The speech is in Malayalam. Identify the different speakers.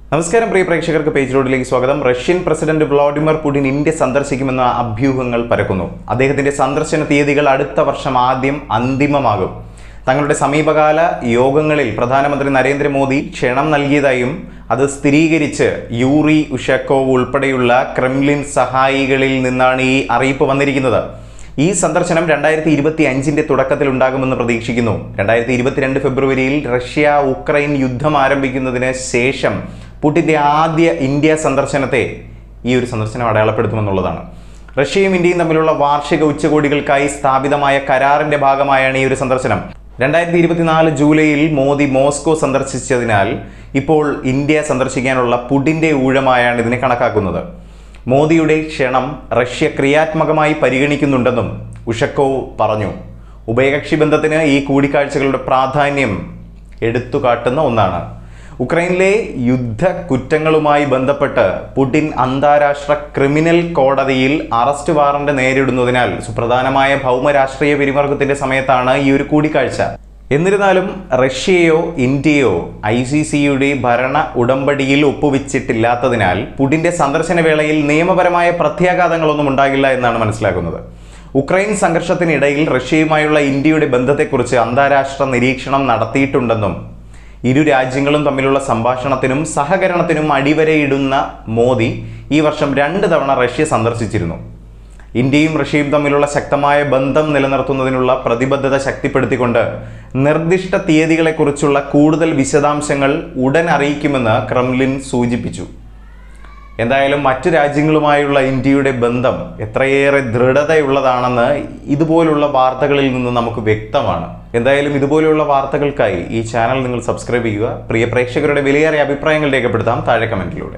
Speaker 1: നമസ്കാരം പ്രിയ പ്രേക്ഷകർക്ക് പേജ് റോഡിലേക്ക് സ്വാഗതം. Russian president Vladimir Putin India സന്ദർശിക്കുമെന്ന അഭ്യൂഹങ്ങൾ പരക്കുന്നു. അദ്ദേഹത്തിന്റെ സന്ദർശന തീയതികൾ അടുത്ത വർഷം ആദ്യം അന്തിമമാകും. തങ്ങളുടെ സമീപകാല യോഗങ്ങളിൽ പ്രധാനമന്ത്രി നരേന്ദ്രമോദി ക്ഷണം നൽകിയതായും അത് സ്ഥിരീകരിച്ച് യൂറി ഉഷക്കോവ് ഉൾപ്പെടെയുള്ള ക്രെംലിൻ സഹായികളിൽ നിന്നാണ് ഈ അറിയിപ്പ് വന്നിരിക്കുന്നത്. ഈ സന്ദർശനം 2025 തുടക്കത്തിൽ ഉണ്ടാകുമെന്ന് പ്രതീക്ഷിക്കുന്നു. 2022 ഫെബ്രുവരിയിൽ റഷ്യ ഉക്രൈൻ യുദ്ധം ആരംഭിക്കുന്നതിന് ശേഷം പുടിൻ്റെ ആദ്യ ഇന്ത്യ സന്ദർശനത്തെ ഈ ഒരു സന്ദർശനം അടയാളപ്പെടുത്തുമെന്നുള്ളതാണ്. റഷ്യയും ഇന്ത്യയും തമ്മിലുള്ള വാർഷിക ഉച്ചകോടികൾക്കായി സ്ഥാപിതമായ കരാറിന്റെ ഭാഗമായാണ് ഈ ഒരു സന്ദർശനം. 2024 ജൂലൈയിൽ മോദി മോസ്കോ സന്ദർശിച്ചതിനാൽ ഇപ്പോൾ ഇന്ത്യ സന്ദർശിക്കാനുള്ള പുടിൻ്റെ ഊഴമായാണ് ഇതിനെ കണക്കാക്കുന്നത്. മോദിയുടെ ക്ഷണം റഷ്യ ക്രിയാത്മകമായി പരിഗണിക്കുന്നുണ്ടെന്നും ഉഷക്കോവ് പറഞ്ഞു. ഉഭയകക്ഷി ബന്ധത്തിന് ഈ കൂടിക്കാഴ്ചകളുടെ പ്രാധാന്യം എടുത്തുകാട്ടുന്ന ഒന്നാണ്. ഉക്രൈനിലെ യുദ്ധ കുറ്റങ്ങളുമായി ബന്ധപ്പെട്ട് പുടിൻ അന്താരാഷ്ട്ര ക്രിമിനൽ കോടതിയിൽ അറസ്റ്റ് വാറന്റ് നേരിടുന്നതിനാൽ സുപ്രധാനമായ ഭൗമരാഷ്ട്രീയ പിരിമുറുക്കത്തിന്റെ സമയത്താണ് ഈ ഒരു കൂടിക്കാഴ്ച. എന്നിരുന്നാലും റഷ്യയോ ഇന്ത്യയോ ICCയുടെ ഭരണ ഉടമ്പടിയിൽ ഒപ്പുവെച്ചിട്ടില്ലാത്തതിനാൽ പുടിൻ്റെ സന്ദർശന വേളയിൽ നിയമപരമായ പ്രത്യാഘാതങ്ങളൊന്നും ഉണ്ടാകില്ല എന്നാണ് മനസ്സിലാക്കുന്നത്. ഉക്രൈൻ സംഘർഷത്തിനിടയിൽ റഷ്യയുമായുള്ള ഇന്ത്യയുടെ ബന്ധത്തെക്കുറിച്ച് അന്താരാഷ്ട്ര നിരീക്ഷണം നടത്തിയിട്ടുണ്ടെന്നും ഇരു രാജ്യങ്ങളും തമ്മിലുള്ള സംഭാഷണത്തിനും സഹകരണത്തിനും അടിവരയിടുന്ന മോദി ഈ വർഷം 2 തവണ റഷ്യ സന്ദർശിച്ചിരുന്നു. ഇന്ത്യയും റഷ്യയും തമ്മിലുള്ള ശക്തമായ ബന്ധം നിലനിർത്തുന്നതിനുള്ള പ്രതിബദ്ധത ശക്തിപ്പെടുത്തിക്കൊണ്ട് നിർദ്ദിഷ്ട തീയതികളെക്കുറിച്ചുള്ള കൂടുതൽ വിശദാംശങ്ങൾ ഉടൻ അറിയിക്കുമെന്ന് ക്രെംലിൻ സൂചിപ്പിച്ചു. എന്തായാലും മറ്റു രാജ്യങ്ങളുമായുള്ള ഇന്ത്യയുടെ ബന്ധം എത്രയേറെ ദൃഢതയുള്ളതാണെന്ന് ഇതുപോലുള്ള വാർത്തകളിൽ നിന്ന് നമുക്ക് വ്യക്തമാണ്. എന്തായാലും ഇതുപോലെയുള്ള വാർത്തകൾക്കായി ഈ ചാനൽ നിങ്ങൾ സബ്സ്ക്രൈബ് ചെയ്യുക. പ്രിയ പ്രേക്ഷകരുടെ വിലയേറിയ അഭിപ്രായങ്ങൾ രേഖപ്പെടുത്താം താഴെ കമൻറ്റിലൂടെ.